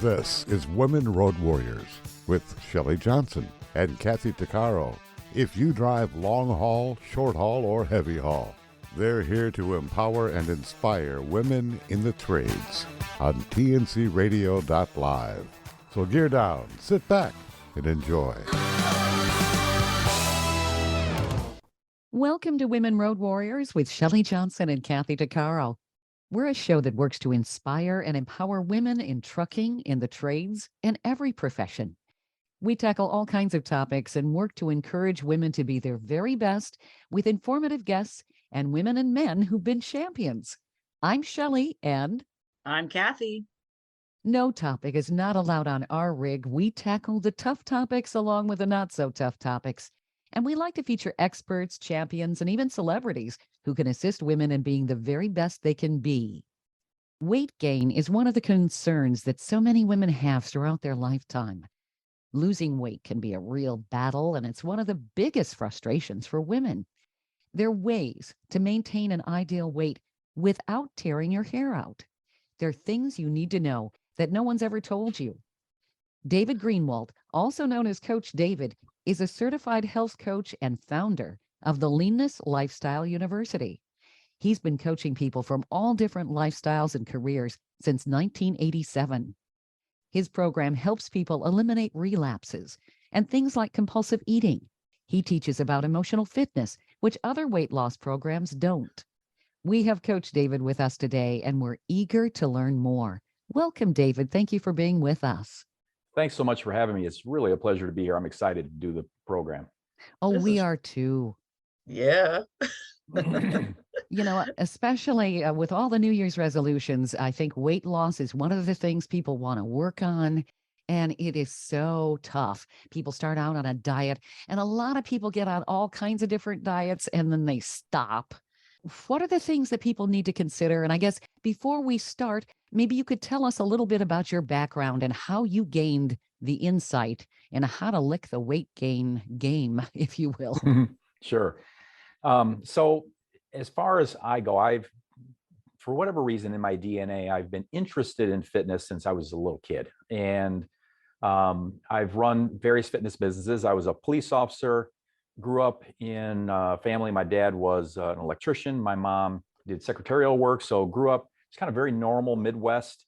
This is Women Road Warriors with Shelley Johnson and Kathy Tuccaro. If you drive long haul, short haul, or heavy haul, they're here to empower and inspire women in the trades on tncradio.live. So gear down, sit back, and enjoy. Welcome to Women Road Warriors with Shelley Johnson and Kathy Tuccaro. We're a show that works to inspire and empower women in trucking, in the trades, and every profession. We tackle all kinds of topics and work to encourage women to be their very best with informative guests and women and men who've been champions. I'm Shelley and I'm Kathy. No topic is not allowed on our rig. We tackle the tough topics along with the not so tough topics. And we like to feature experts, champions, and even celebrities who can assist women in being the very best they can be. Weight gain is one of the concerns that so many women have throughout their lifetime. Losing weight can be a real battle, and it's one of the biggest frustrations for women. There are ways to maintain an ideal weight without tearing your hair out. There are things you need to know that no one's ever told you. David Greenwald, also known as Coach David, is a certified health coach and founder of the Leanness Lifestyle University. He's been coaching people from all different lifestyles and careers since 1987. His program helps people eliminate relapses and things like compulsive eating. He teaches about emotional fitness, which other weight loss programs don't. We have Coach David with us today, and we're eager to learn more. Welcome, David. Thank you for being with us. Thanks so much for having me. It's really a pleasure to be here. I'm excited to do the program. Oh, we are too. Yeah. You know, especially with all the New Year's resolutions, I think weight loss is one of the things people want to work on. And it is so tough. People start out on a diet, and a lot of people get on all kinds of different diets and then they stop. What are the things that people need to consider? And I guess before we start, maybe you could tell us a little bit about your background and how you gained the insight and how to lick the weight gain game, if you will. Sure. So as far as I go, for whatever reason in my DNA, I've been interested in fitness since I was a little kid. And I've run various fitness businesses. I was a police officer, grew up in a family. My dad was an electrician. My mom did secretarial work. So grew up, it's kind of very normal Midwest.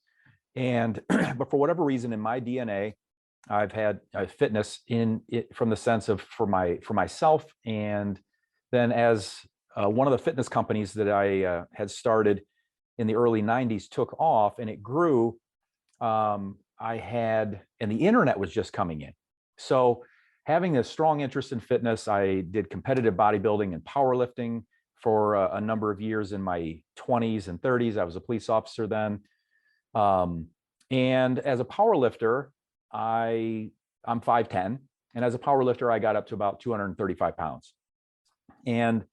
And, but for whatever reason in my DNA, I've had fitness in it from the sense of for myself. And then as one of the fitness companies that I had started in the early 90s took off and it grew, and the internet was just coming in. So having this strong interest in fitness, I did competitive bodybuilding and powerlifting for a number of years in my 20s and 30s. I was a police officer then. And as a powerlifter, I'm 5'10", and as a powerlifter, I got up to about 235 pounds. And,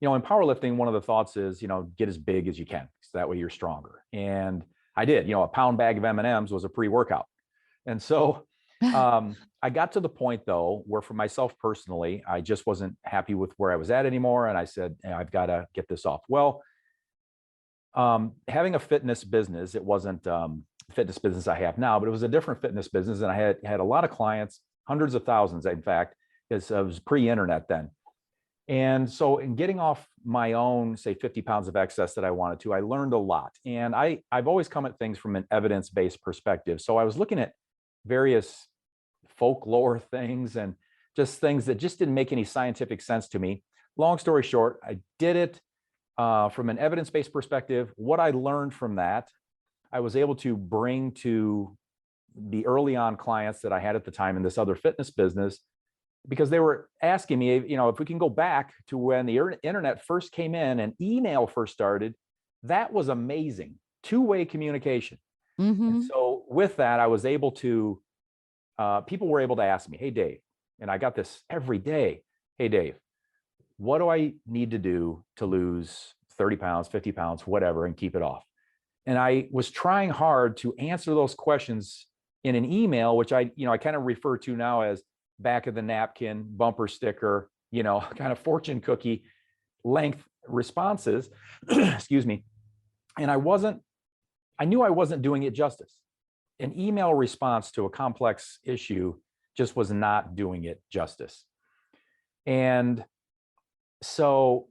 you know, in powerlifting, one of the thoughts is, you know, get as big as you can, so that way you're stronger. And I did, you know, a pound bag of M&Ms was a pre-workout. And so I got to the point though, where for myself personally, I just wasn't happy with where I was at anymore. And I said, hey, I've got to get this off. Well, having a fitness business, it wasn't the fitness business I have now, but it was a different fitness business. And I had a lot of clients, hundreds of thousands, in fact, because it was pre-internet then. And so in getting off my own, say 50 pounds of excess that I wanted to, I learned a lot. And I've always come at things from an evidence-based perspective. So I was looking at various folklore things and just things that just didn't make any scientific sense to me. Long story short, I did it from an evidence-based perspective. What I learned from that, I was able to bring to the early on clients that I had at the time in this other fitness business, because they were asking me, you know, if we can go back to when the internet first came in and email first started, that was amazing. Two-way communication. Mm-hmm. And so with that, I was able to, people were able to ask me, hey, Dave, and I got this every day. Hey, Dave, what do I need to do to lose 30 pounds, 50 pounds, whatever, and keep it off? And I was trying hard to answer those questions in an email, which I kind of refer to now as back of the napkin, bumper sticker, you know, kind of fortune cookie length responses, excuse me. And I knew I wasn't doing it justice. an email response to a complex issue just was not doing it justice. And so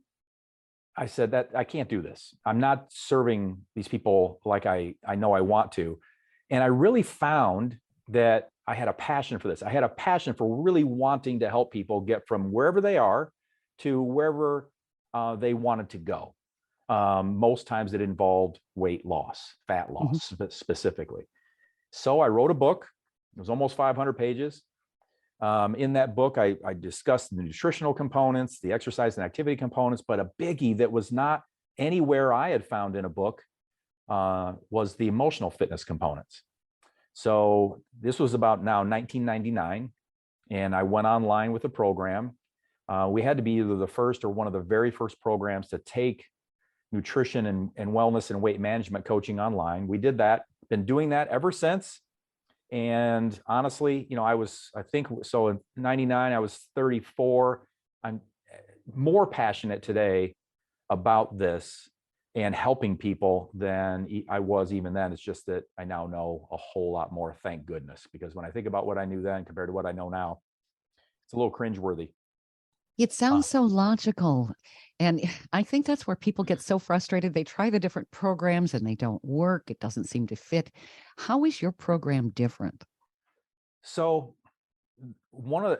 I said that I can't do this. I'm not serving these people like I know I want to. And I really found that I had a passion for this. I had a passion for really wanting to help people get from wherever they are to wherever they wanted to go. Most times it involved weight loss, fat loss specifically. So I wrote a book. It was almost 500 pages. In that book, I discussed the nutritional components, the exercise and activity components, but a biggie that was not anywhere I had found in a book was the emotional fitness components. So this was about now 1999, and I went online with a program. We had to be either the first or one of the very first programs to take nutrition and wellness and weight management coaching online. We did that, been doing that ever since. And honestly, you know, I think so in 99, I was 34. I'm more passionate today about this and helping people than I was even then. It's just that I now know a whole lot more, thank goodness, because when I think about what I knew then compared to what I know now, it's a little cringeworthy. It sounds so logical. And I think that's where people get so frustrated. They try the different programs and they don't work. It doesn't seem to fit. How is your program different? So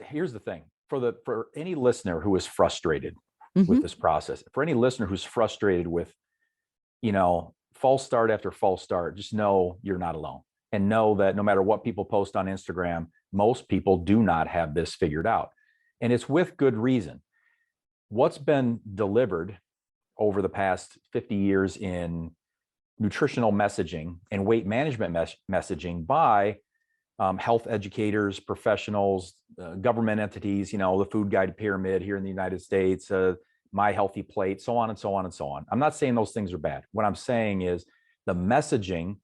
here's the thing, for any listener who is frustrated with this process, for any listener who's frustrated with, you know, false start after false start, just know you're not alone, and know that no matter what people post on Instagram, most people do not have this figured out. And it's with good reason. What's been delivered over the past 50 years in nutritional messaging and weight management messaging by health educators, professionals, government entities, you know, the Food Guide Pyramid here in the United States, My Healthy Plate, so on and so on and so on. I'm not saying those things are bad. What I'm saying is the messaging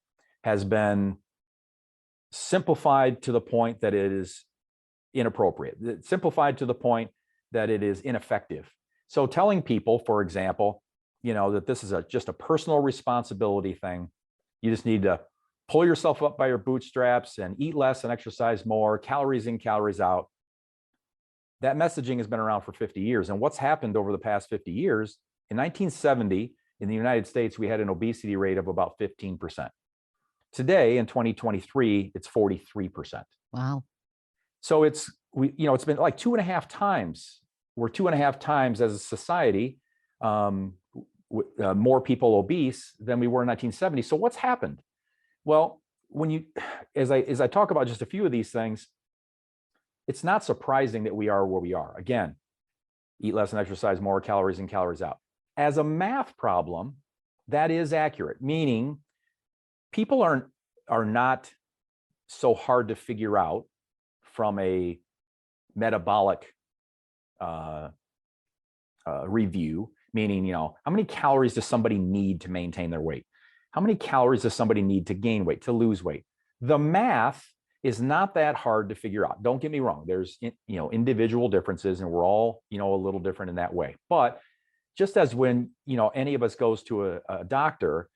has been simplified to the point that it is inappropriate, simplified to the point that it is ineffective. So telling people, for example, you know, that this is just a personal responsibility thing. You just need to pull yourself up by your bootstraps and eat less and exercise more, calories in, calories out. That messaging has been around for 50 years. And what's happened over the past 50 years, in 1970, in the United States, we had an obesity rate of about 15%. Today, in 2023, it's 43%. Wow. So it's been like 2.5 times. We're 2.5 times as a society, more people obese than we were in 1970. So what's happened? Well, as I talk about just a few of these things, it's not surprising that we are where we are. Again, eat less and exercise more, calories in, calories out. As a math problem, that is accurate, meaning people are not so hard to figure out from a metabolic review, meaning, you know, how many calories does somebody need to maintain their weight? How many calories does somebody need to gain weight, to lose weight? The math is not that hard to figure out. Don't get me wrong. There's, you know, individual differences, and we're all, you know, a little different in that way. But just as when, you know, any of us goes to a doctor,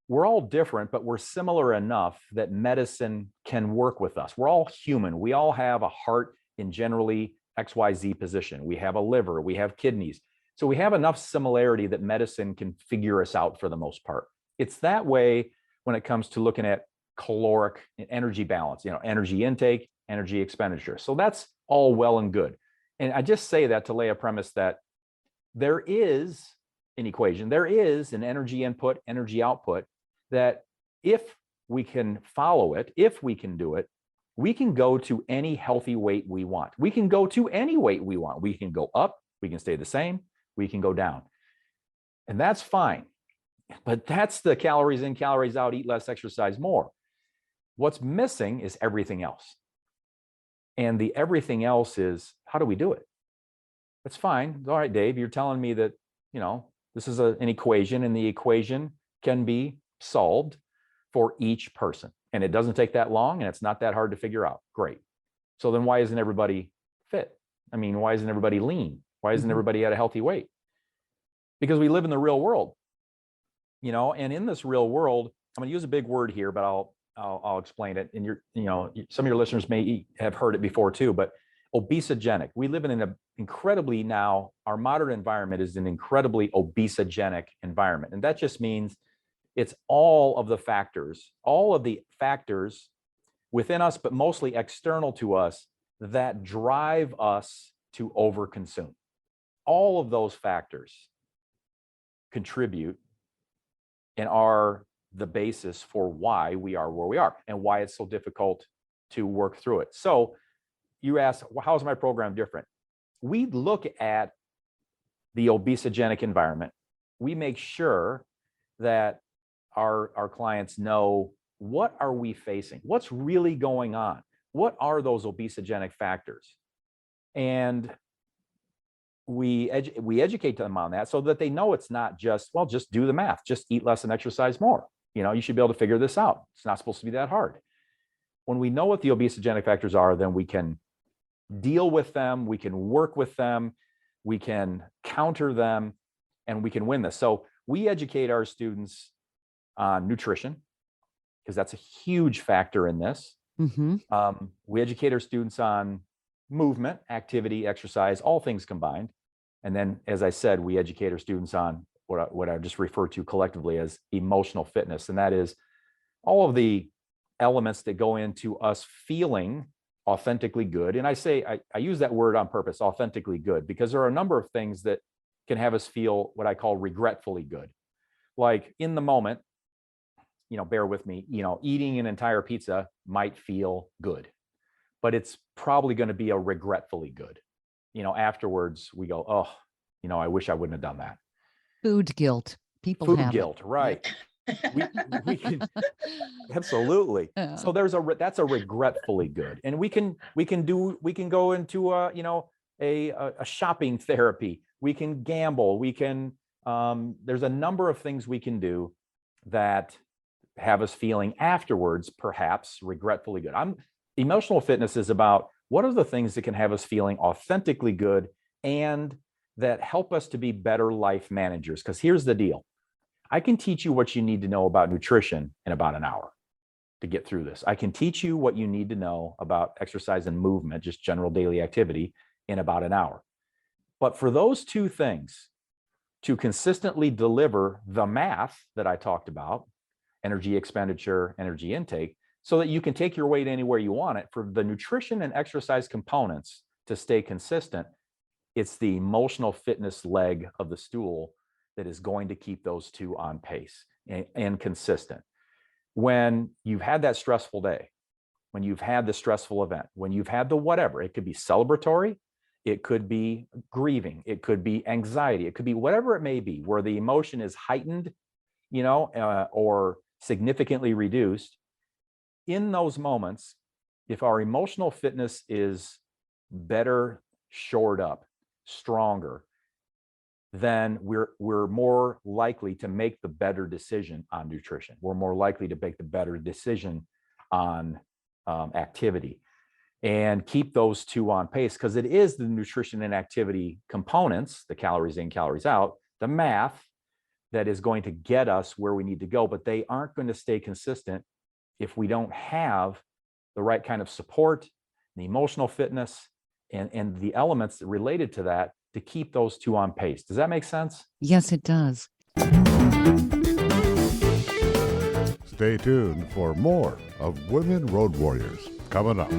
we're all different, but we're similar enough that medicine can work with us. We're all human. We all have a heart in generally XYZ position. We have a liver, we have kidneys. So we have enough similarity that medicine can figure us out for the most part. It's that way when it comes to looking at caloric and energy balance, you know, energy intake, energy expenditure. So that's all well and good. And I just say that to lay a premise that there is an equation, there is an energy input, energy output, that if we can follow it, if we can do it, we can go to any healthy weight we want. We can go to any weight we want. We can go up, we can stay the same, we can go down. And that's fine. But that's the calories in, calories out, eat less, exercise more. What's missing is everything else. And the everything else is, how do we do it? That's fine. All right, Dave, you're telling me that, you know, this is an equation, and the equation can be solved for each person. And it doesn't take that long, and it's not that hard to figure out. Great. So then why isn't everybody fit? I mean, why isn't everybody lean? Why isn't everybody at a healthy weight? Because we live in the real world, you know, and in this real world, I'm going to use a big word here, but I'll explain it. And some of your listeners may have heard it before too, but obesogenic. We live in an incredibly now, our modern environment is an incredibly obesogenic environment. And that just means it's all of the factors within us, but mostly external to us that drive us to overconsume. All of those factors contribute and are the basis for why we are where we are and why it's so difficult to work through it. So you ask, well, how's my program different? We look at the obesogenic environment. We make sure that our clients know, what are we facing? What's really going on? What are those obesogenic factors? And we educate them on that so that they know it's not just, well, just do the math, just eat less and exercise more. You should be able to figure this out. It's not supposed to be that hard. When we know what the obesogenic factors are, then we can deal with them, we can work with them, we can counter them, and we can win this. So we educate our students on nutrition, because that's a huge factor in this. Mm-hmm. We educate our students on movement, activity, exercise, all things combined. And then, as I said, we educate our students on what I just refer to collectively as emotional fitness. And that is all of the elements that go into us feeling authentically good. And I use that word on purpose, authentically good, because there are a number of things that can have us feel what I call regretfully good. Like in the moment, bear with me, eating an entire pizza might feel good, but it's probably going to be a regretfully good. Afterwards we go, oh, I wish I wouldn't have done that. Food guilt. People Food have guilt, right? we can absolutely. Yeah. So that's a regretfully good, and we can go into a shopping therapy. We can gamble. We can. There's a number of things we can do that have us feeling afterwards, perhaps regretfully good. Emotional fitness is about what are the things that can have us feeling authentically good and that help us to be better life managers. Because here's the deal. I can teach you what you need to know about nutrition in about an hour to get through this. I can teach you what you need to know about exercise and movement, just general daily activity, in about an hour. But for those two things to consistently deliver the math that I talked about, energy expenditure, energy intake, so that you can take your weight anywhere you want it, for the nutrition and exercise components to stay consistent, it's the emotional fitness leg of the stool that is going to keep those two on pace and consistent. When you've had that stressful day, when you've had the stressful event, when you've had the whatever, it could be celebratory, it could be grieving, it could be anxiety, it could be whatever it may be, where the emotion is heightened, or significantly reduced. In those moments, if our emotional fitness is better shored up, stronger, then we're more likely to make the better decision on nutrition. We're more likely to make the better decision on activity, and keep those two on pace, because it is the nutrition and activity components, the calories in, calories out, the math, that is going to get us where we need to go. But they aren't going to stay consistent if we don't have the right kind of support, the emotional fitness, and the elements related to that to keep those two on pace. Does that make sense? Yes, it does. Stay tuned for more of Women Road Warriors coming up.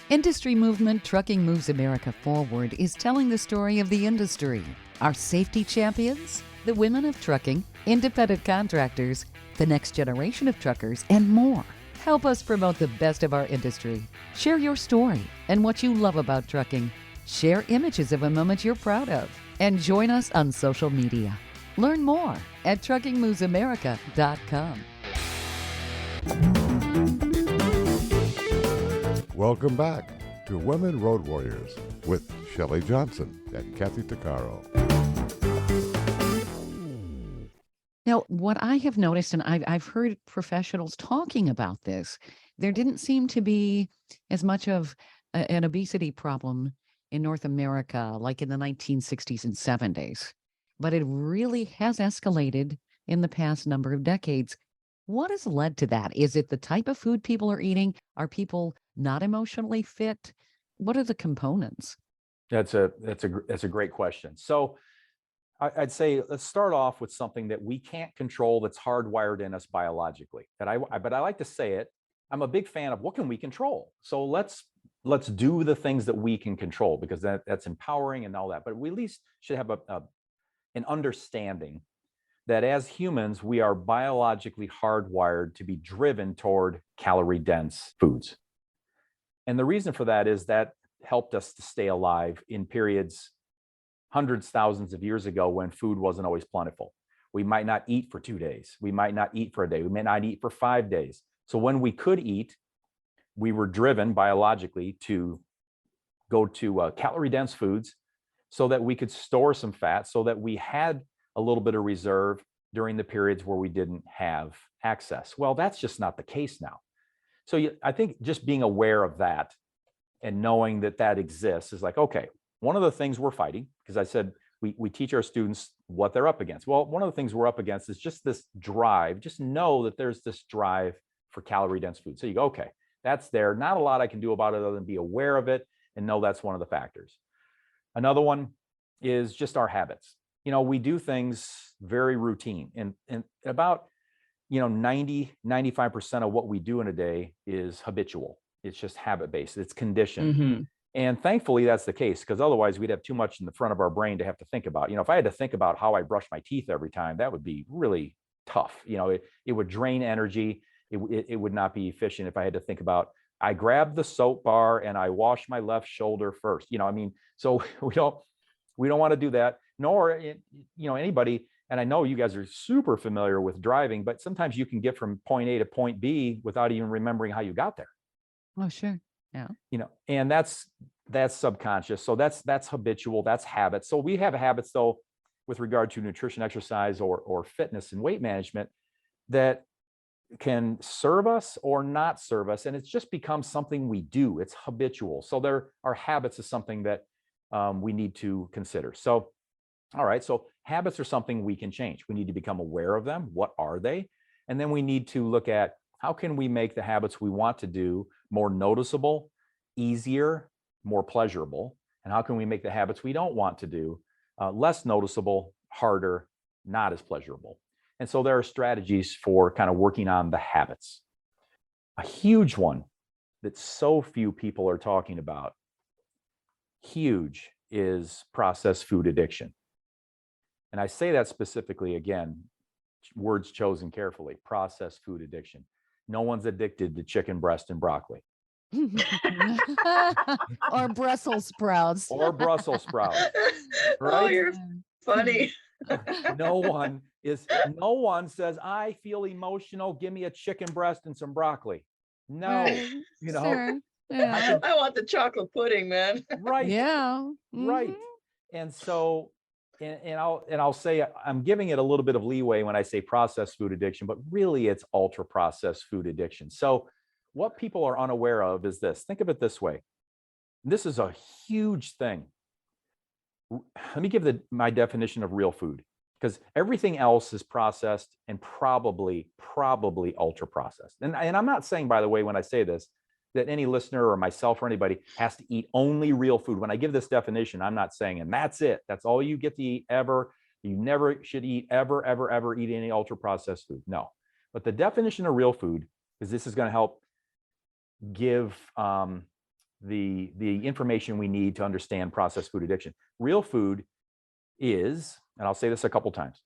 Industry movement Trucking Moves America Forward is telling the story of the industry. Our safety champions, the women of trucking, independent contractors, the next generation of truckers, and more. Help us promote the best of our industry. Share your story and what you love about trucking. Share images of a moment you're proud of. And join us on social media. Learn more at truckingmovesamerica.com. Welcome back to Women Road Warriors with Shelley Johnson and Kathy Tuccaro. Now, what I have noticed, and I've heard professionals talking about this, there didn't seem to be as much of an obesity problem in North America like in the 1960s and 70s, but it really has escalated in the past number of decades. What has led to that? Is it the type of food people are eating? Are people not emotionally fit? What are the components? That's a great question. So I'd say let's start off with something that we can't control that's hardwired in us biologically. But I like to say it. I'm a big fan of what can we control. So let's do the things that we can control, because that's empowering and all that. But we at least should have an understanding that as humans, we are biologically hardwired to be driven toward calorie dense foods. And the reason for that is that helped us to stay alive in periods hundreds, thousands of years ago when food wasn't always plentiful. We might not eat for 2 days. We might not eat for a day. We may not eat for 5 days. So when we could eat, we were driven biologically to go to calorie dense foods so that we could store some fat, so that we had a little bit of reserve during the periods where we didn't have access. Well, that's just not the case now. So I think just being aware of that and knowing that that exists is like, okay, one of the things we're fighting, because I said we teach our students what they're up against. Well, one of the things we're up against is just this drive. Just know that there's this drive for calorie dense food. So you go, okay, that's there. Not a lot I can do about it other than be aware of it and know that's one of the factors. Another one is just our habits. We do things very routine, and about 90-95% of what we do in a day is habitual. It's just habit based. It's conditioned. Mm-hmm. And thankfully that's the case, because otherwise we'd have too much in the front of our brain to have to think about. If I had to think about how I brush my teeth every time, that would be really tough. It would drain energy. It would not be efficient if I had to think about, I grab the soap bar and I wash my left shoulder first. So we don't want to do that, nor anybody. And I know you guys are super familiar with driving, but sometimes you can get from point A to point B without even remembering how you got there. Oh, sure. Yeah. And that's subconscious. So that's habitual, that's habits. So we have habits though, with regard to nutrition, exercise, or fitness and weight management, that can serve us or not serve us. And it's just become something we do. It's habitual. So our habits is something that we need to consider. So, all right. So habits are something we can change. We need to become aware of them. What are they? And then we need to look at how can we make the habits we want to do more noticeable, easier, more pleasurable? And how can we make the habits we don't want to do less noticeable, harder, not as pleasurable? And so there are strategies for kind of working on the habits. A huge one that so few people are talking about, huge, is processed food addiction. And I say that specifically, again, words chosen carefully, processed food addiction. No one's addicted to chicken breast and broccoli. Or Brussels sprouts. Or Brussels sprouts. Right? Oh, you're funny. No one says, I feel emotional, give me a chicken breast and some broccoli. No. Right. Sure. Yeah. I want the chocolate pudding, man. Right. Yeah. Right. And so, and I'll say I'm giving it a little bit of leeway when I say processed food addiction, but really it's ultra processed food addiction. So what people are unaware of is this. Think of it this way. This is a huge thing. Let me give my definition of real food, because everything else is processed and probably ultra processed. And I'm not saying, by the way, when I say this, that any listener or myself or anybody has to eat only real food. When I give this definition, I'm not saying, and that's it. That's all you get to eat ever. You never should eat ever eat any ultra processed food. No. But the definition of real food is, this is going to help give the information we need to understand processed food addiction. Real food is, and I'll say this a couple times,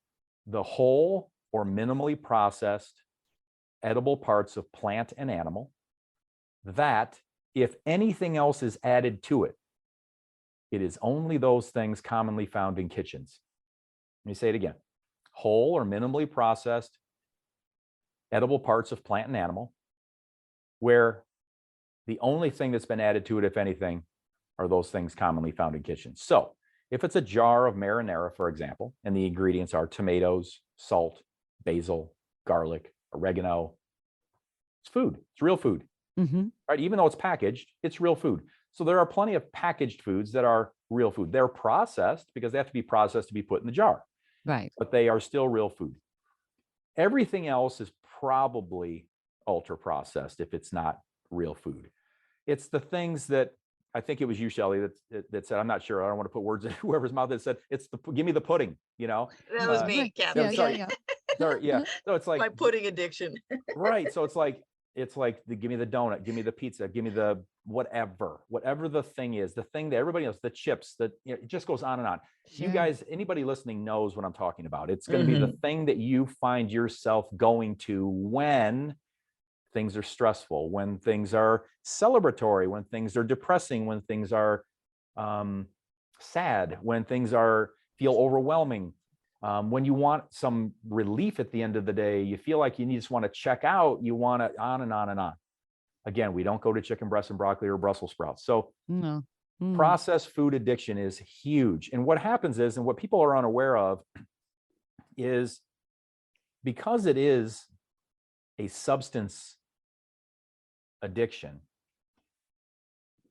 the whole or minimally processed edible parts of plant and animal that, if anything else is added to it, it is only those things commonly found in kitchens. Let me say it again. Whole or minimally processed edible parts of plant and animal, where the only thing that's been added to it, if anything, are those things commonly found in kitchens. So if it's a jar of marinara, for example, and the ingredients are tomatoes, salt, basil, garlic, oregano, it's food. It's real food. Mm-hmm. Right? Even though it's packaged, it's real food. So there are plenty of packaged foods that are real food. They're processed because they have to be processed to be put in the jar. Right. But they are still real food. Everything else is probably ultra processed if it's not real food. It's the things that, I think it was you, Shelley, that said, I'm not sure, I don't want to put words in whoever's mouth, that said, it's the, give me the pudding, you know? That was Uh, me, Right. Kathy. Yeah, sorry. yeah, Sorry, yeah. So it's My like, pudding addiction. right. So it's like give me the donut, give me the pizza, give me the whatever the thing is, the thing that everybody knows, the chips, that, you know, it just goes on and on. You Sure. guys, anybody listening knows what I'm talking about. It's going to be the thing that you find yourself going to when things are stressful, when things are celebratory, when things are depressing, when things are sad, when things feel overwhelming. When you want some relief at the end of the day, you feel like you just want to check out, you want to on and on and on. Again, we don't go to chicken breast and broccoli or Brussels sprouts. So No. processed food addiction is huge. And what happens is, and what people are unaware of, is because it is a substance addiction,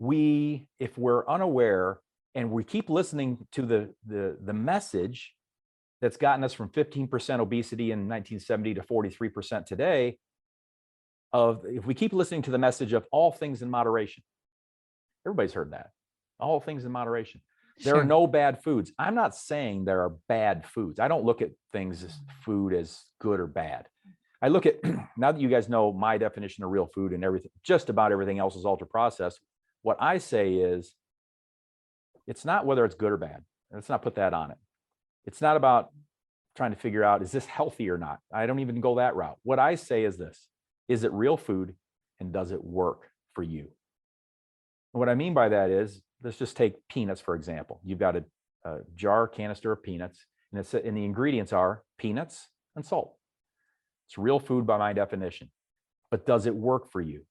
if we're unaware and we keep listening to the message that's gotten us from 15% obesity in 1970 to 43% today, if we keep listening to the message of all things in moderation, everybody's heard that, all things in moderation. There are no bad foods. I'm not saying there are bad foods. I don't look at things as food as good or bad. I look at, now that you guys know my definition of real food and everything, just about everything else is ultra processed. What I say is, it's not whether it's good or bad. Let's not put that on it. It's not about trying to figure out, is this healthy or not? I don't even go that route. What I say is this: is it real food, and does it work for you? And what I mean by that is, let's just take peanuts, for example. You've got a jar canister of peanuts, and the ingredients are peanuts and salt. It's real food by my definition, but does it work for you?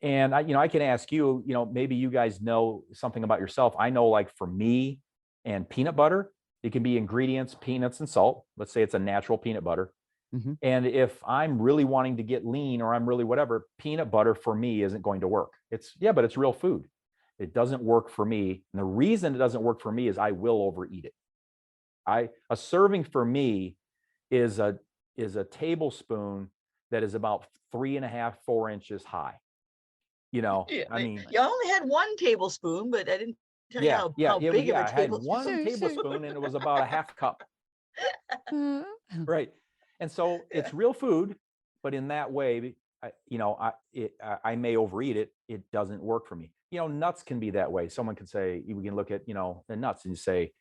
And I can ask you, maybe you guys know something about yourself. I know, like for me and peanut butter, it can be ingredients, peanuts and salt. Let's say it's a natural peanut butter. Mm-hmm. And if I'm really wanting to get lean, or I'm really whatever, peanut butter for me isn't going to work. But it's real food. It doesn't work for me. And the reason it doesn't work for me is I will overeat it. A serving for me is a tablespoon that is about 3.5, 4 inches high. Yeah, I mean, you only had 1 tablespoon, but I didn't tell you how big of a I had tablespoon. 1 tablespoon, and it was about a half cup. Right. And so it's real food, but in that way, I may overeat it. It doesn't work for me. Nuts can be that way. Someone could say, we can look at, the nuts and you say,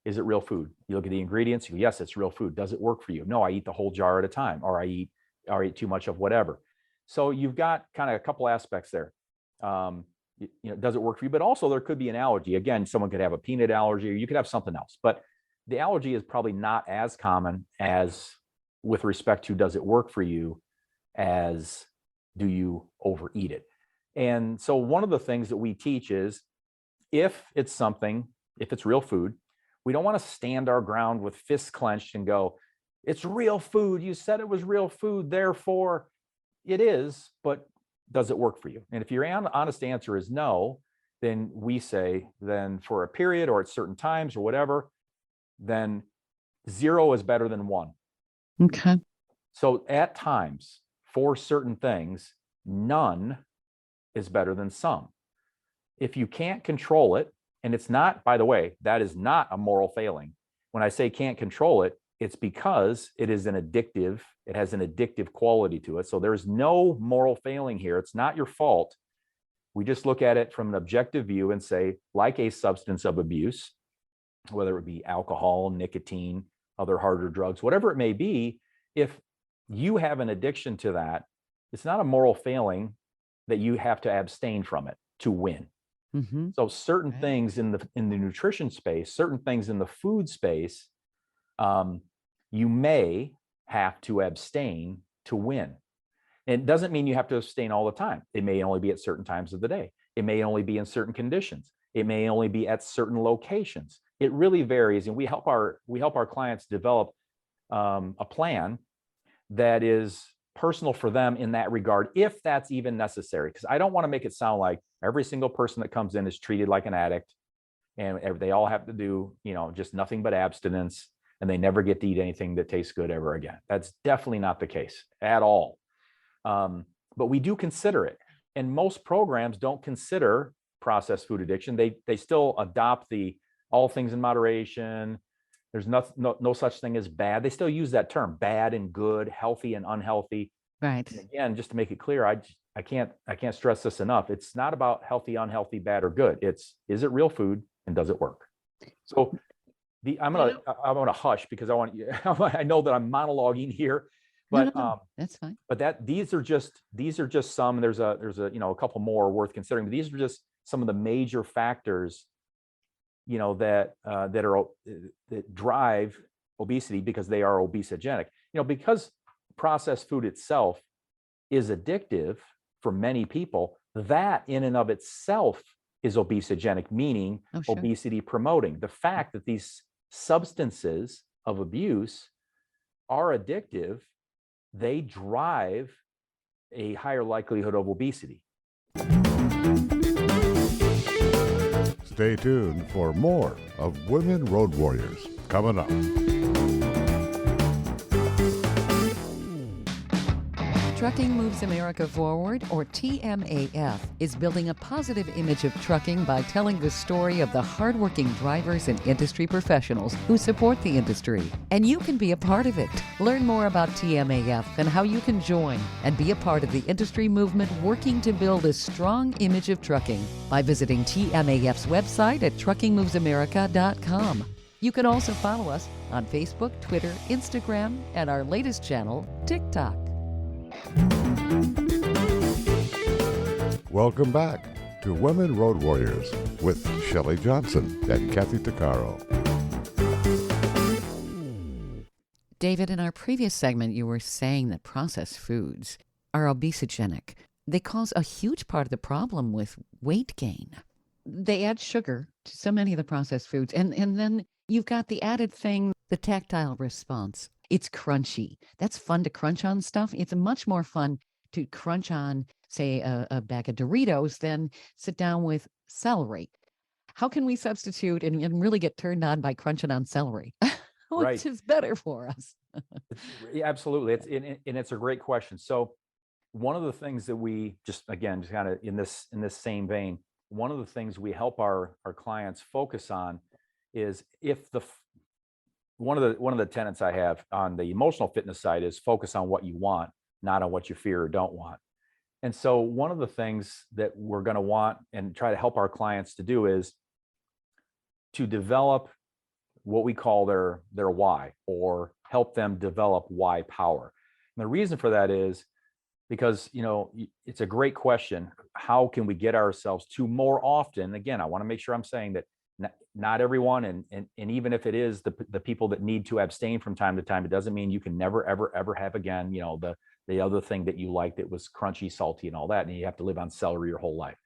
is it real food? You look at the ingredients, you go, yes, it's real food. Does it work for you? No, I eat the whole jar at a time, or I eat too much of whatever. So you've got kind of a couple aspects there. Does it work for you? But also there could be an allergy. Again, someone could have a peanut allergy, or you could have something else. But the allergy is probably not as common as with respect to does it work for you as do you overeat it. And so one of the things that we teach is, if it's real food, we don't want to stand our ground with fists clenched and go, it's real food. You said it was real food, therefore it is, but does it work for you? And if your honest answer is no, then we say, then for a period or at certain times or whatever, then 0 is better than 1. Okay. So at times, for certain things, none is better than some. If you can't control it, and it's not, by the way, that is not a moral failing. When I say can't control it, it's because it has an addictive quality to it. So there's no moral failing here. It's not your fault. We just look at it from an objective view and say, like a substance of abuse, whether it be alcohol, nicotine, other harder drugs, whatever it may be, if you have an addiction to that, it's not a moral failing that you have to abstain from it to win. Mm-hmm. So certain things in the nutrition space, certain things in the food space, you may have to abstain to win. And it doesn't mean you have to abstain all the time. It may only be at certain times of the day. It may only be in certain conditions. It may only be at certain locations. It really varies. And we help our clients develop a plan that is personal for them in that regard, if that's even necessary. Because I don't want to make it sound like every single person that comes in is treated like an addict and they all have to do, just nothing but abstinence. and they never get to eat anything that tastes good ever again. That's definitely not the case at all. But we do consider it. And most programs don't consider processed food addiction. They still adopt the all things in moderation. There's no such thing as bad. They still use that term, bad and good, healthy and unhealthy. Right. And again, just to make it clear, I can't stress this enough. It's not about healthy, unhealthy, bad, or good. Is it real food and does it work? So I'm gonna hush because I know that I'm monologuing here, but no, that's fine. But these are just some. There's a a couple more worth considering. But these are just some of the major factors, that drive obesity because they are obesogenic. Because processed food itself is addictive for many people, that in and of itself is obesogenic, meaning Sure. obesity promoting. The fact that these substances of abuse are addictive, they drive a higher likelihood of obesity. Stay tuned for more of Women Road Warriors coming up. Trucking Moves America Forward, or TMAF, is building a positive image of trucking by telling the story of the hardworking drivers and industry professionals who support the industry. And you can be a part of it. Learn more about TMAF and how you can join and be a part of the industry movement working to build a strong image of trucking by visiting TMAF's website at truckingmovesamerica.com. You can also follow us on Facebook, Twitter, Instagram, and our latest channel, TikTok. Welcome back to Women Road Warriors with Shelley Johnson and Kathy Tuccaro. David, in our previous segment, you were saying that processed foods are obesogenic. They cause a huge part of the problem with weight gain. They add sugar to so many of the processed foods. And then you've got the added thing, the tactile response. It's crunchy. That's fun to crunch on stuff. It's much more fun to crunch on, say, a bag of Doritos than sit down with celery. How can we substitute and really get turned on by crunching on celery? Which is better for us? Absolutely. It's a great question. So one of the things that we just kind of in this same vein, one of the things we help our clients focus on is one of the tenets I have on the emotional fitness side is focus on what you want, not on what you fear or don't want. And so one of the things that we're going to want and try to help our clients to do is to develop what we call their why, or help them develop why power. And the reason for that is because, it's a great question. How can we get ourselves to more often? Again, I want to make sure I'm saying that not everyone, and even if it is the people that need to abstain from time to time, it doesn't mean you can never, ever, ever have again, the other thing that you liked that was crunchy, salty, and all that, and you have to live on celery your whole life.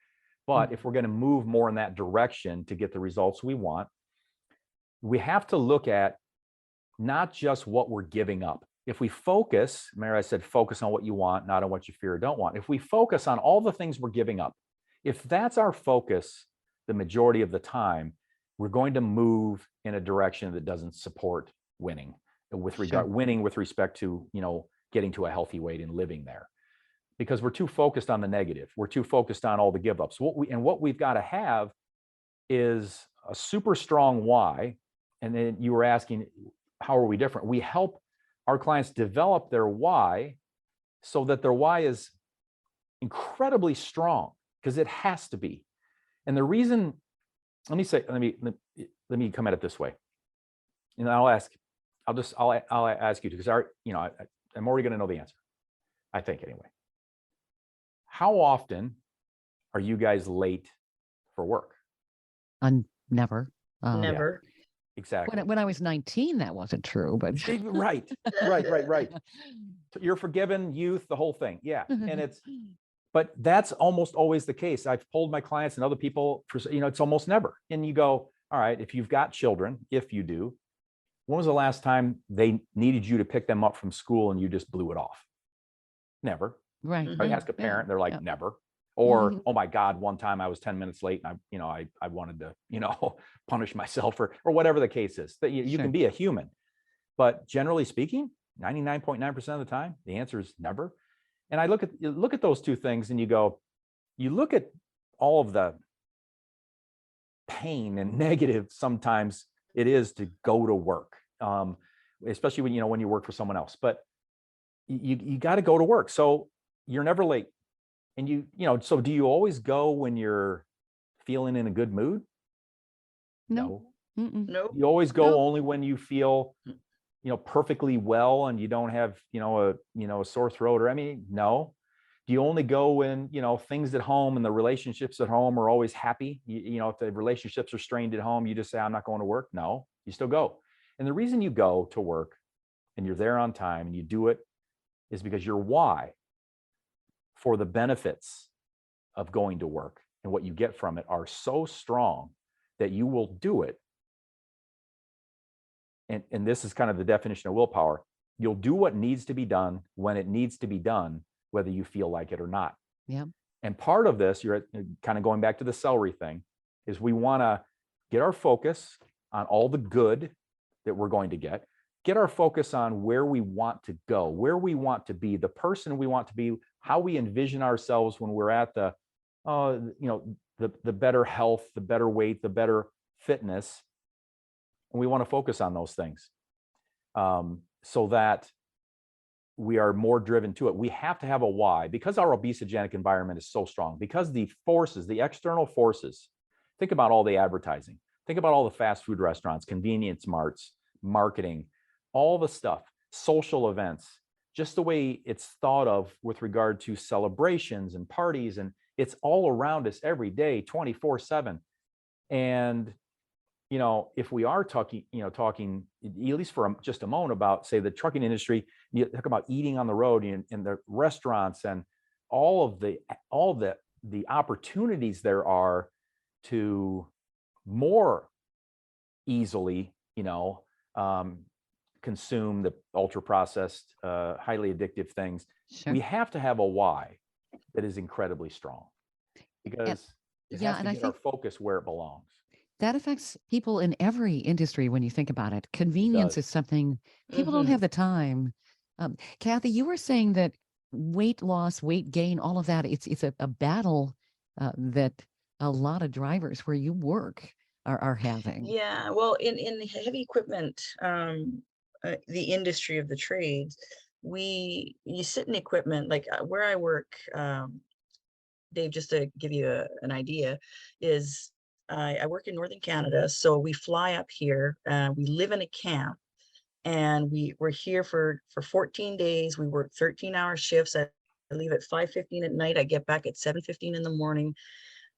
But if we're going to move more in that direction to get the results we want, we have to look at not just what we're giving up. If we focus, remember I said focus on what you want, not on what you fear or don't want. If we focus on all the things we're giving up, if that's our focus the majority of the time, we're going to move in a direction that doesn't support winning with respect to, getting to a healthy weight and living there, because we're too focused on the negative. We're too focused on all the give ups. What we've got to have is a super strong why. And then you were asking, how are we different? We help our clients develop their why so that their why is incredibly strong, because it has to be. And the reason, let me come at it this way. And I'll ask you, because I'm already going to know the answer, I think anyway. How often are you guys late for work? Never. Never. Yeah, exactly. When I was 19, that wasn't true, but right. You're forgiven, youth, the whole thing. Yeah. But that's almost always the case. I've polled my clients and other people, it's almost never. And you go, all right, if you've got children, if you do, when was the last time they needed you to pick them up from school and you just blew it off? Never. Right. I ask a parent, they're like, never. Or, oh my God, one time I was 10 minutes late and I wanted to, punish myself or whatever the case is. That you can be a human. But generally speaking, 99.9% of the time, the answer is never. And I look at those two things and you look at all of the pain and negative sometimes it is to go to work, especially when you work for someone else. But you got to go to work, so you're never late. And so do you always go when you're feeling in a good mood? No. Nope. You always go No. only when you feel perfectly well and you don't have a sore throat, or no. Do you only go when things at home and the relationships at home are always happy? If the relationships are strained at home, you just say, I'm not going to work? No, you still go. And the reason you go to work and you're there on time and you do it is because your why for the benefits of going to work and what you get from it are so strong that you will do it. And this is kind of the definition of willpower. You'll do what needs to be done when it needs to be done, whether you feel like it or not. Yeah. And part of this, you're kind of going back to the celery thing, is we want to get our focus on all the good that we're going to get our focus on where we want to go, where we want to be, the person we want to be, how we envision ourselves when we're at the better health, the better weight, the better fitness. And we want to focus on those things so that we are more driven to it. We have to have a why, because our obesogenic environment is so strong, because the forces, the external forces, think about all the advertising, think about all the fast food restaurants, convenience marts, marketing, all the stuff, social events, just the way it's thought of with regard to celebrations and parties. And it's all around us every day, 24/7. And if we are talking, at least for just a moment about, say, the trucking industry, you talk about eating on the road and the restaurants and all the opportunities there are to more easily, consume the ultra processed, highly addictive things. Sure. We have to have a why that is incredibly strong, because it has to get our focus where it belongs. That affects people in every industry when you think about it. Convenience is something people don't have the time. Kathy, you were saying that weight loss, weight gain, all of that, it's a battle that a lot of drivers where you work are having. Yeah, well, in the heavy equipment, the industry of the trades, you sit in equipment like where I work, Dave, just to give you an idea, is I work in Northern Canada, so we fly up here, we live in a camp, and we're here for 14 days. We work 13-hour shifts. I leave at 5:15 at night. I get back at 7:15 in the morning.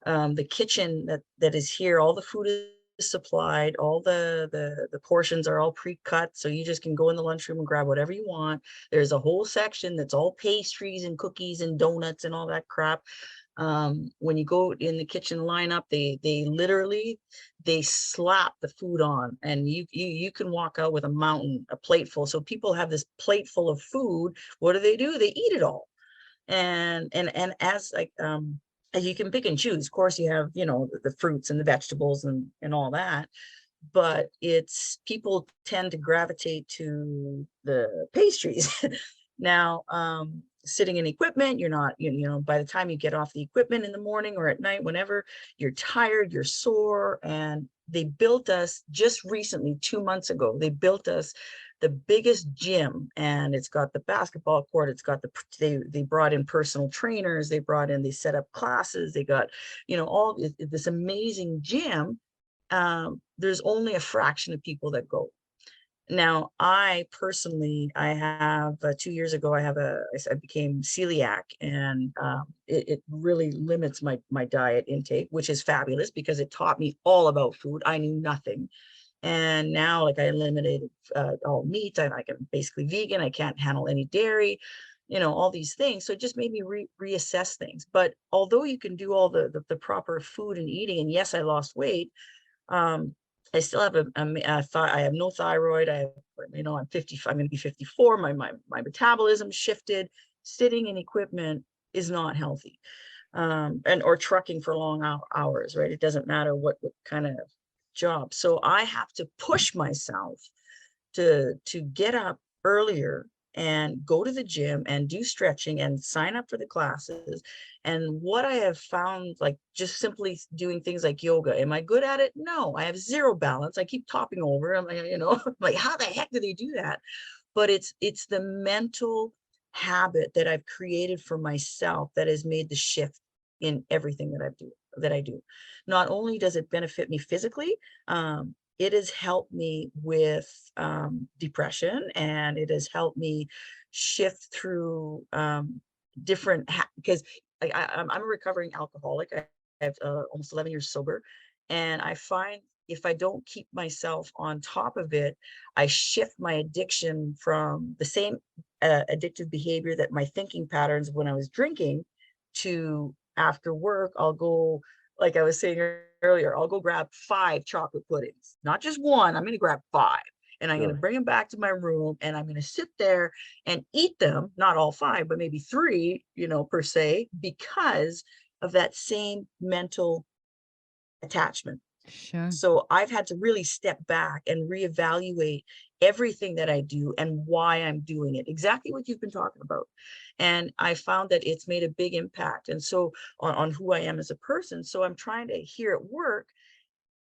The kitchen that is here, all the food is supplied, all the portions are all pre-cut, so you just can go in the lunchroom and grab whatever you want. There's a whole section that's all pastries and cookies and donuts and all that crap. When you go in the kitchen lineup, they literally slap the food on, and you can walk out with a plate full. So people have this plate full of food. What do? They eat it all. And as like as you can pick and choose, of course, you have the fruits and the vegetables and all that, but it's people tend to gravitate to the pastries. Now, sitting in equipment, you're not, by the time you get off the equipment in the morning or at night, whenever, you're tired, you're sore. And they built us just recently, 2 months ago, they built us the biggest gym, and it's got the basketball court, it's got they brought in personal trainers, they set up classes, they got, all this amazing gym. There's only a fraction of people that go. Now, I personally, I have 2 years ago, I became celiac, and it really limits my diet intake, which is fabulous because it taught me all about food. I knew nothing. And now, like, I eliminated all meat. I'm basically vegan. I can't handle any dairy, all these things. So it just made me reassess things. But although you can do all the proper food and eating, and yes, I lost weight, I still have I have no thyroid. I'm 50. I'm going to be 54. My metabolism shifted. Sitting in equipment is not healthy, or trucking for long hours. Right? It doesn't matter what kind of job. So I have to push myself to get up earlier and go to the gym and do stretching and sign up for the classes. And what I have found, like just simply doing things like yoga, am I good at it? No, I have zero balance. I keep topping over. I'm like, like, how the heck do they do that? But it's the mental habit that I've created for myself that has made the shift in everything that I do. Not only does it benefit me physically, it has helped me with depression, and it has helped me shift through different because like I'm a recovering alcoholic. I have almost 11 years sober, and I find if I don't keep myself on top of it, I shift my addiction from the same addictive behavior that my thinking patterns when I was drinking to after work, I'll go, like I was saying earlier, I'll go grab 5 chocolate puddings, not just one. I'm going to grab 5 and I'm going to Sure. bring them back to my room and I'm going to sit there and eat them, not all 5, but maybe 3, per se, because of that same mental attachment. Sure. So I've had to really step back and reevaluate everything that I do and why I'm doing it. Exactly what you've been talking about. And I found that it's made a big impact. And so on who I am as a person. So I'm trying to, here at work,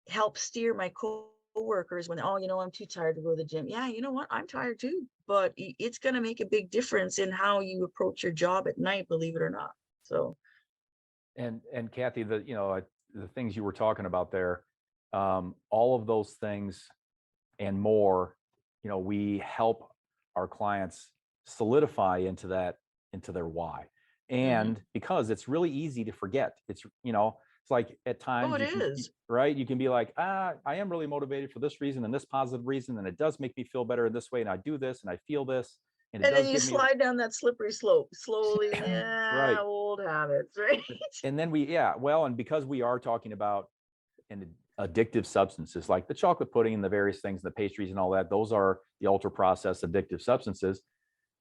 help steer my coworkers when, oh, I'm too tired to go to the gym. Yeah, you know what? I'm tired too. But it's going to make a big difference in how you approach your job at night, believe it or not. So And Kathy, the things you were talking about there, all of those things and more, we help our clients solidify into their why. And because it's really easy to forget, it's like at times it you can, is. right? You can be like, I am really motivated for this reason and this positive reason, and it does make me feel better in this way, and I do this and I feel this, and it And then does you give me slide down that slippery slope slowly. Yeah, right. old habits, right? And then and because we are talking about and addictive substances like the chocolate pudding and the various things, the pastries and all that, those are the ultra processed addictive substances.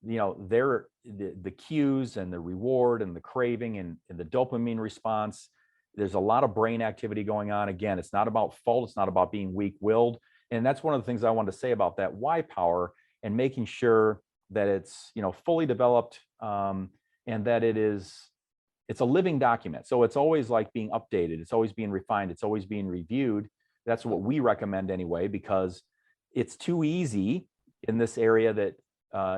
They're the cues and the reward and the craving and the dopamine response. There's a lot of brain activity going on. Again, it's not about fault. It's not about being weak-willed. And that's one of the things I wanted to say about that why power and making sure that it's, fully developed, and that it's a living document. So it's always like being updated. It's always being refined. It's always being reviewed. That's what we recommend anyway, because it's too easy in this area that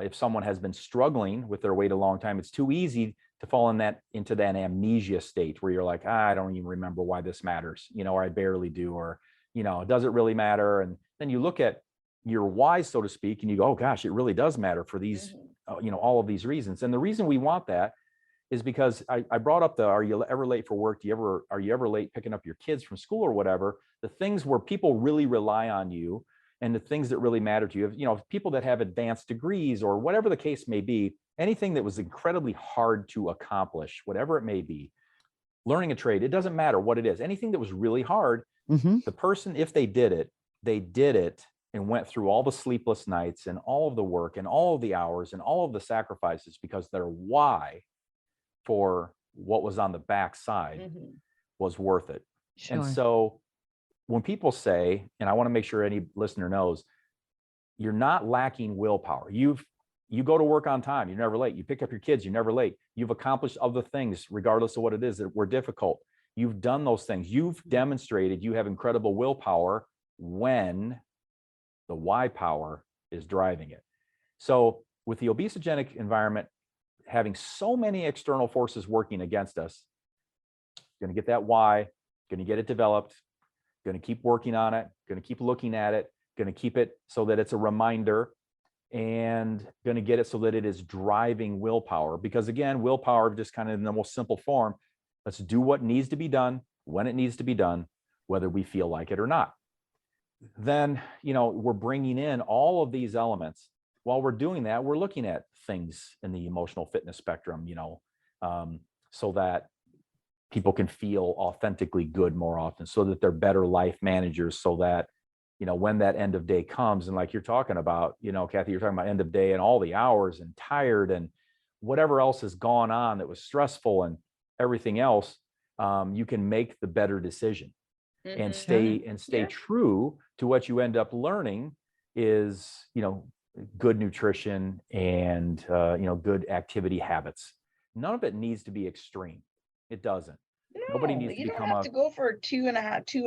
if someone has been struggling with their weight a long time, it's too easy to fall into that amnesia state where you're like, I don't even remember why this matters, or I barely do, or, does it really matter? And then you look at your why, so to speak, and you go, oh gosh, it really does matter for these, all of these reasons. And the reason we want that is because I brought up are you ever late for work? Are you ever late picking up your kids from school or whatever? The things where people really rely on you and the things that really matter to you, people that have advanced degrees or whatever the case may be, anything that was incredibly hard to accomplish, whatever it may be, learning a trade, it doesn't matter what it is, anything that was really hard, the person, if they did it and went through all the sleepless nights and all of the work and all of the hours and all of the sacrifices because their why for what was on the backside was worth it. Sure. And so when people say, and I want to make sure any listener knows, you're not lacking willpower. You go to work on time, you're never late. You pick up your kids, you're never late. You've accomplished other things, regardless of what it is that were difficult. You've done those things. You've demonstrated you have incredible willpower when the why power is driving it. So with the obesogenic environment having so many external forces working against us, going to get that why, going to get it developed, going to keep working on it, going to keep looking at it, going to keep it so that it's a reminder, and going to get it so that it is driving willpower. Because again, willpower, just kind of in the most simple form, let's do what needs to be done when it needs to be done, whether we feel like it or not. Then, we're bringing in all of these elements. While we're doing that, we're looking at things in the emotional fitness spectrum, so that people can feel authentically good more often, so that they're better life managers, so that, when that end of day comes, and like you're talking about, Kathy, you're talking about end of day and all the hours and tired and whatever else has gone on that was stressful and everything else, you can make the better decision and stay true to what you end up learning is, good nutrition and, good activity habits. None of it needs to be extreme. It doesn't. Nobody No, needs to you don't become have to go for 2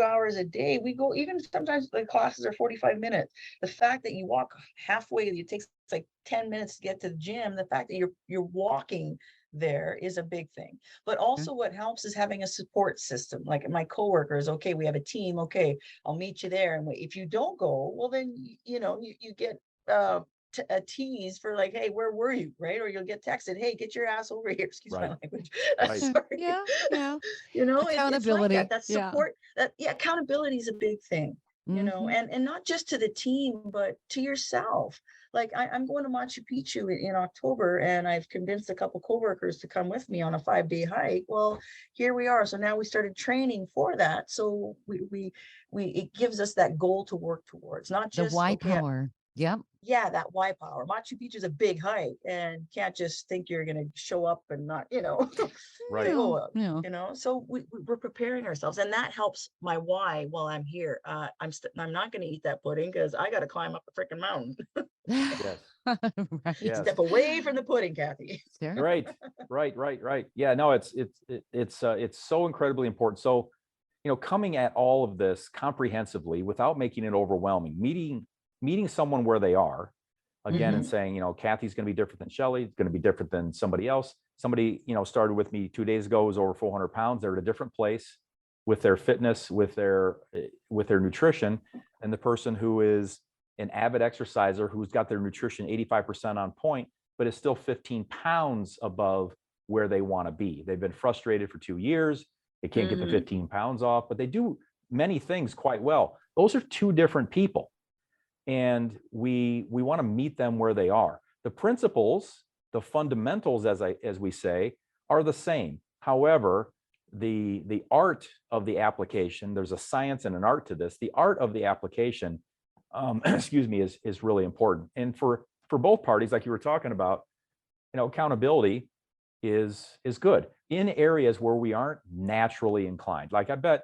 hours a day. We go, even sometimes the classes are 45 minutes. The fact that you walk halfway, it takes like 10 minutes to get to the gym. The fact that you're walking there is a big thing. But also what helps is having a support system. Like my coworkers, okay, we have a team. Okay, I'll meet you there. And if you don't go, well, then, you get a tease for like, hey, where were you? Right. Or you'll get texted, hey, get your ass over here. Excuse my Right. language. Right. Sorry. Yeah, yeah. It's like Accountability. that Yeah. support, accountability is a big thing, Mhm. and not just to the team, but to yourself. Like I'm going to Machu Picchu in October, and I've convinced a couple coworkers to come with me on a 5-day hike. Well, here we are. So now we started training for that. So we it gives us that goal to work towards, not The just, why okay, power. Yep. yeah, that why power. Machu Picchu is a big hike, and can't just think you're going to show up and not, Right. say, No, oh, no. so we're preparing ourselves, and that helps my why while I'm here. I'm not going to eat that pudding because I got to climb up a freaking mountain. Yes. Right. Yes. Step away from the pudding, Kathy. Sure. Right. Yeah, no, it's so incredibly important. So, coming at all of this comprehensively without making it overwhelming, meeting someone where they are, again, and saying, Kathy's going to be different than Shelly, it's going to be different than somebody else. Somebody, started with me 2 days ago, was over 400 pounds. They're at a different place with their fitness, with their nutrition, and the person who is an avid exerciser who's got their nutrition 85% on point, but is still 15 pounds above where they want to be. They've been frustrated for 2 years. They can't get the 15 pounds off, but they do many things quite well. Those are two different people. And we want to meet them where they are. The principles, the fundamentals, as we say, are the same. However, the art of the application, there's a science and an art to this. The art of the application, is really important. And for both parties, like you were talking about, accountability is good in areas where we aren't naturally inclined. Like I bet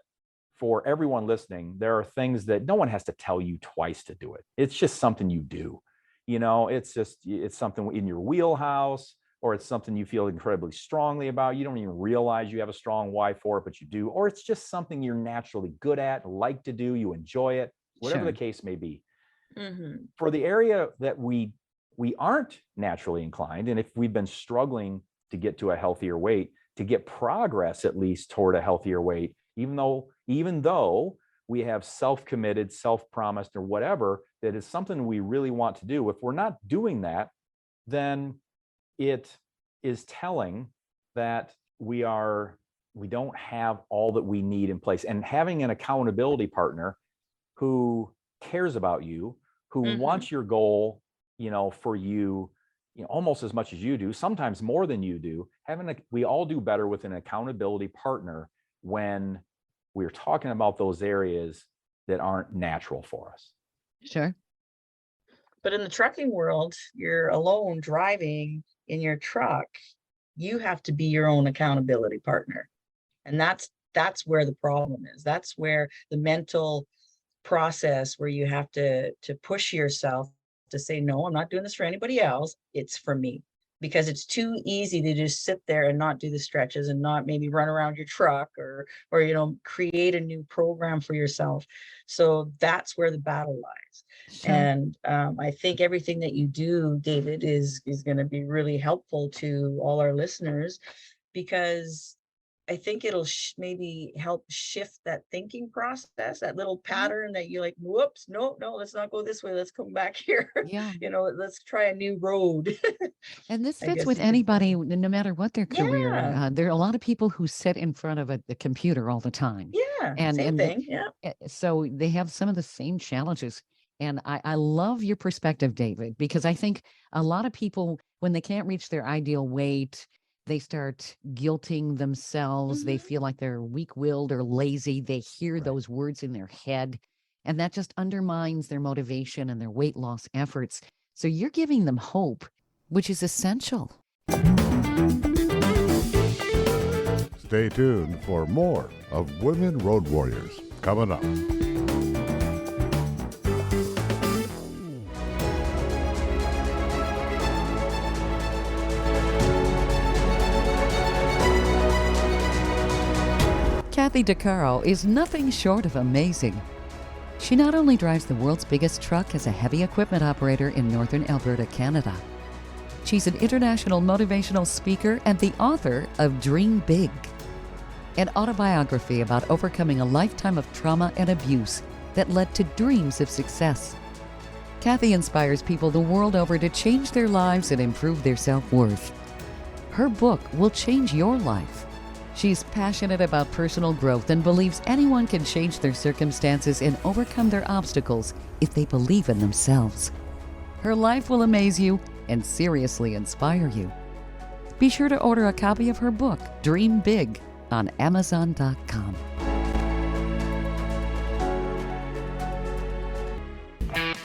for everyone listening, there are things that no one has to tell you twice to do it. It's just something you do. It's something in your wheelhouse, or it's something you feel incredibly strongly about. You don't even realize you have a strong why for it, but you do. Or it's just something you're naturally good at, like to do, you enjoy it, whatever Sure. the case may be. For the area that we aren't naturally inclined, and if we've been struggling to get to a healthier weight, to get progress at least toward a healthier weight, even though we have self-committed, self-promised, or whatever, that is something we really want to do. If we're not doing that, then it is telling that we don't have all that we need in place. And having an accountability partner who cares about you, who wants your goal, for you, almost as much as you do, sometimes more than you do. We all do better with an accountability partner when we're talking about those areas that aren't natural for us. Sure. But in the trucking world, you're alone driving in your truck. You have to be your own accountability partner. And that's where the problem is. That's where the mental process, where you have to push yourself to say, no, I'm not doing this for anybody else. It's for me. Because it's too easy to just sit there and not do the stretches and not maybe run around your truck or create a new program for yourself. So that's where the battle lies. Sure. And I think everything that you do, David, is going to be really helpful to all our listeners, because I think it'll maybe help shift that thinking process, that little pattern that you're like, whoops, no, let's not go this way. Let's come back here. Yeah. Let's try a new road. And this I fits guess with you could say. anybody, no matter what their career. Yeah. There are a lot of people who sit in front of the computer all the time. Yeah. And Same thing. Yeah. So they have some of the same challenges. And I love your perspective, David, because I think a lot of people, when they can't reach their ideal weight, they start guilting themselves. They feel like they're weak-willed or lazy. They hear those words in their head, and that just undermines their motivation and their weight loss efforts. So you're giving them hope, which is essential. Stay tuned for more of Women Road Warriors coming up. Kathy Tuccaro is nothing short of amazing. She not only drives the world's biggest truck as a heavy equipment operator in northern Alberta, Canada. She's an international motivational speaker and the author of Dream Big, an autobiography about overcoming a lifetime of trauma and abuse that led to dreams of success. Kathy inspires people the world over to change their lives and improve their self-worth. Her book will change your life. She's passionate about personal growth and believes anyone can change their circumstances and overcome their obstacles if they believe in themselves. Her life will amaze you and seriously inspire you. Be sure to order a copy of her book, Dream Big, on Amazon.com.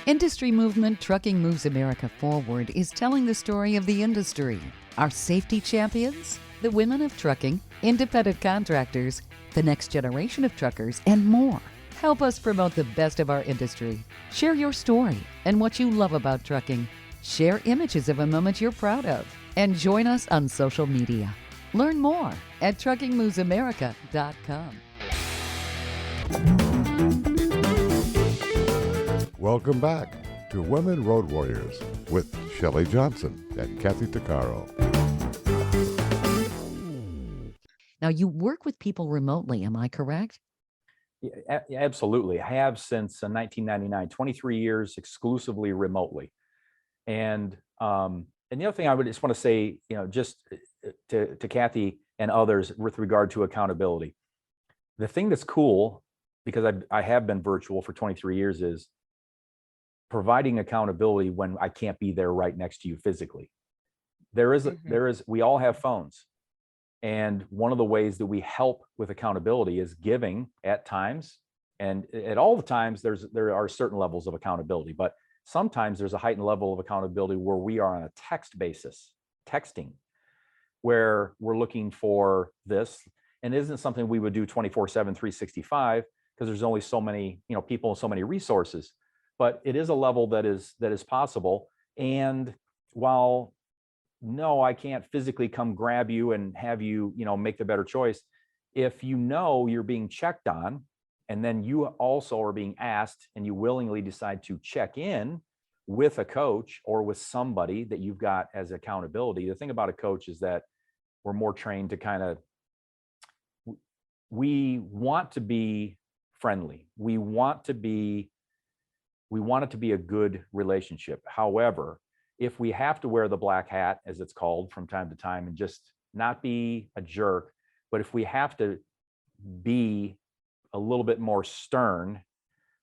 Industry movement Trucking Moves America Forward is telling the story of the industry, our safety champions, the women of trucking, independent contractors, the next generation of truckers, and more. Help us promote the best of our industry. Share your story and what you love about trucking. Share images of a moment you're proud of. And join us on social media. Learn more at truckingmovesamerica.com. Welcome back to Women Road Warriors with Shelley Johnson and Kathy Tuccaro. Now, you work with people remotely, am I correct? Yeah, absolutely. I have since 1999, 23 years exclusively remotely. And the other thing I would just want to say, just to Kathy and others with regard to accountability, the thing that's cool, because I have been virtual for 23 years, is providing accountability when I can't be there right next to you physically. We all have phones. And one of the ways that we help with accountability is giving at times, and at all the times there are certain levels of accountability, but sometimes there's a heightened level of accountability where we are on a text basis, texting, where we're looking for this, and it isn't something we would do 24/7, 365, because there's only so many, people and so many resources, but it is a level that is possible. And while no, I can't physically come grab you and have you, make the better choice, if you're being checked on, and then you also are being asked and you willingly decide to check in with a coach or with somebody that you've got as accountability. The thing about a coach is that we're more trained to we want to be friendly. We want it to be a good relationship. However, if we have to wear the black hat, as it's called, from time to time, and just not be a jerk, but if we have to be a little bit more stern,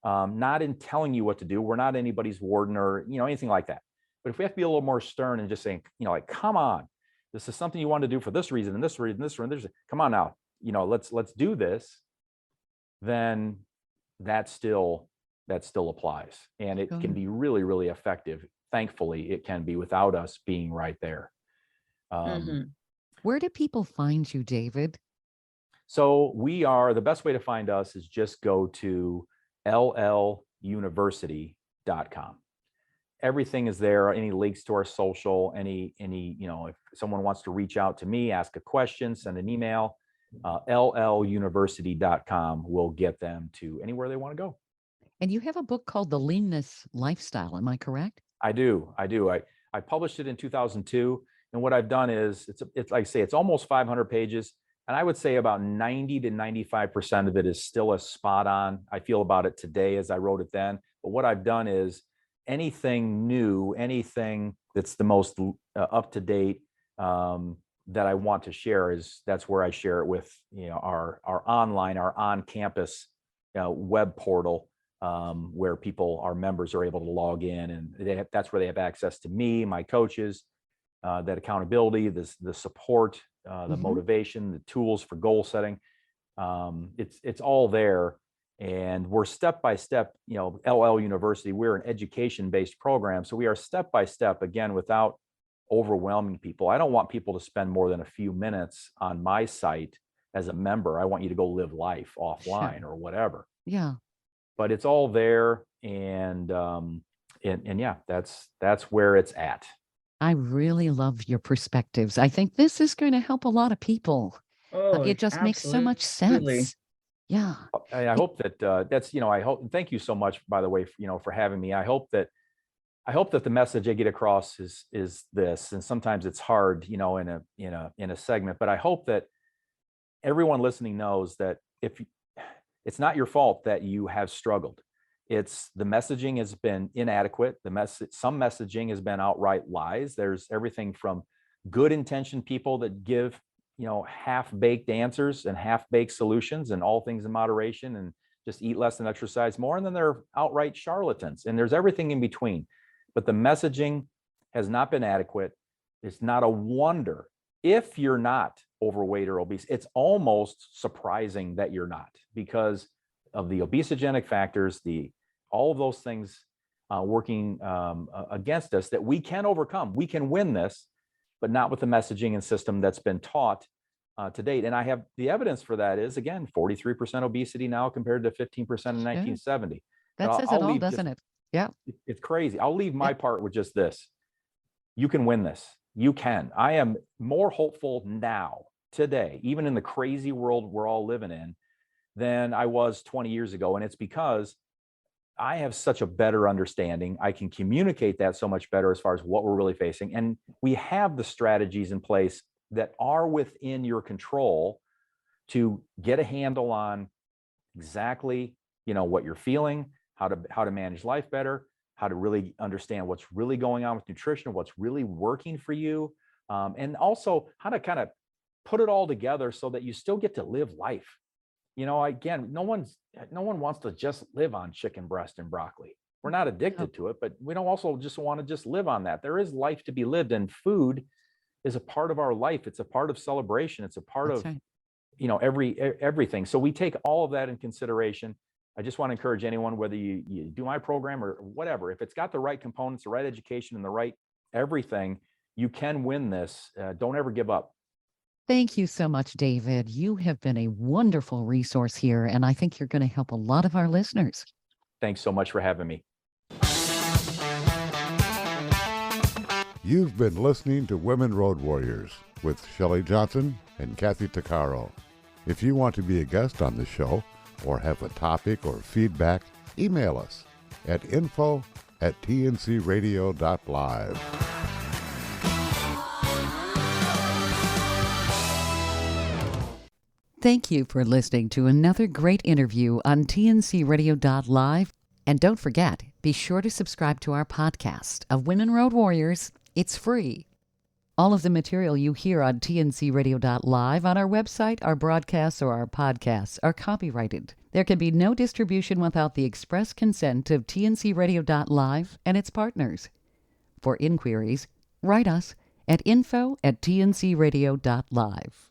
not in telling you what to do, we're not anybody's warden or anything like that, but if we have to be a little more stern and just saying, come on, this is something you want to do for this reason and this reason, this reason, come on now, let's do this, then that still applies, and it can be really, really effective. Thankfully, it can be without us being right there. Where do people find you, David? So the best way to find us is just go to lluniversity.com. Everything is there. Any links to our social, any, if someone wants to reach out to me, ask a question, send an email, lluniversity.com will get them to anywhere they want to go. And you have a book called The Leanness Lifestyle, am I correct? I do. I published it in 2002. And what I've done is it's like I say, it's almost 500 pages. And I would say about 90 to 95% of it is still as spot on I feel about it today as I wrote it then. But what I've done is anything new, anything that's the most up to date that I want to share, that's where I share it with our online, our on campus web portal. Where our members are able to log in, and that's where they have access to me, my coaches, that accountability, the support, the motivation, the tools for goal setting. It's all there, and we're step by step. LL University, we're an education-based program, so we are step by step, again, without overwhelming people. I don't want people to spend more than a few minutes on my site as a member. I want you to go live life offline or whatever. Yeah. But it's all there, and yeah, that's where it's at. I really love your perspectives. I think this is going to help a lot of people. Oh, It just makes so much absolutely. sense. Yeah. I hope that that's, I hope, thank you so much, by the way, for having me. I hope that the message I get across is this, and sometimes it's hard, in a segment, but I hope that everyone listening knows that if it's not your fault that you have struggled. It's the messaging has been inadequate. Some messaging has been outright lies. There's everything from good intentioned people that give, half-baked answers and half-baked solutions and all things in moderation and just eat less and exercise more. And then there are outright charlatans, and there's everything in between. But the messaging has not been adequate. It's not a wonder if you're not overweight or obese. It's almost surprising that you're not, because of the obesogenic factors, all of those things working against us that we can overcome. We can win this, but not with the messaging and system that's been taught to date. And I have the evidence for that is, again, 43% obesity now compared to 15% in 1970. That says it all, doesn't it? Yeah. It's crazy. I'll leave my part with just this. You can win this. You can. I am more hopeful now, today, even in the crazy world we're all living in, than I was 20 years ago. And it's because I have such a better understanding. I can communicate that so much better as far as what we're really facing. And we have the strategies in place that are within your control to get a handle on exactly, what you're feeling, how to manage life better, how to really understand what's really going on with nutrition, what's really working for you, and also how to kind of put it all together so that you still get to live life. Again, no one wants to just live on chicken breast and broccoli. We're not addicted to it, but we don't also just want to just live on that. There is life to be lived, and food is a part of our life. It's a part of celebration. It's a part That's of, right. everything. So we take all of that in consideration. I just want to encourage anyone, whether you do my program or whatever, if it's got the right components, the right education, and the right everything, you can win this. Don't ever give up. Thank you so much, David. You have been a wonderful resource here, and I think you're going to help a lot of our listeners. Thanks so much for having me. You've been listening to Women Road Warriors with Shelley Johnson and Kathy Tuccaro. If you want to be a guest on the show or have a topic or feedback, email us at info@tncradio.live. Thank you for listening to another great interview on tncradio.live. And don't forget, be sure to subscribe to our podcast of Women Road Warriors. It's free. All of the material you hear on tncradio.live on our website, our broadcasts, or our podcasts are copyrighted. There can be no distribution without the express consent of tncradio.live and its partners. For inquiries, write us at info@tncradio.live.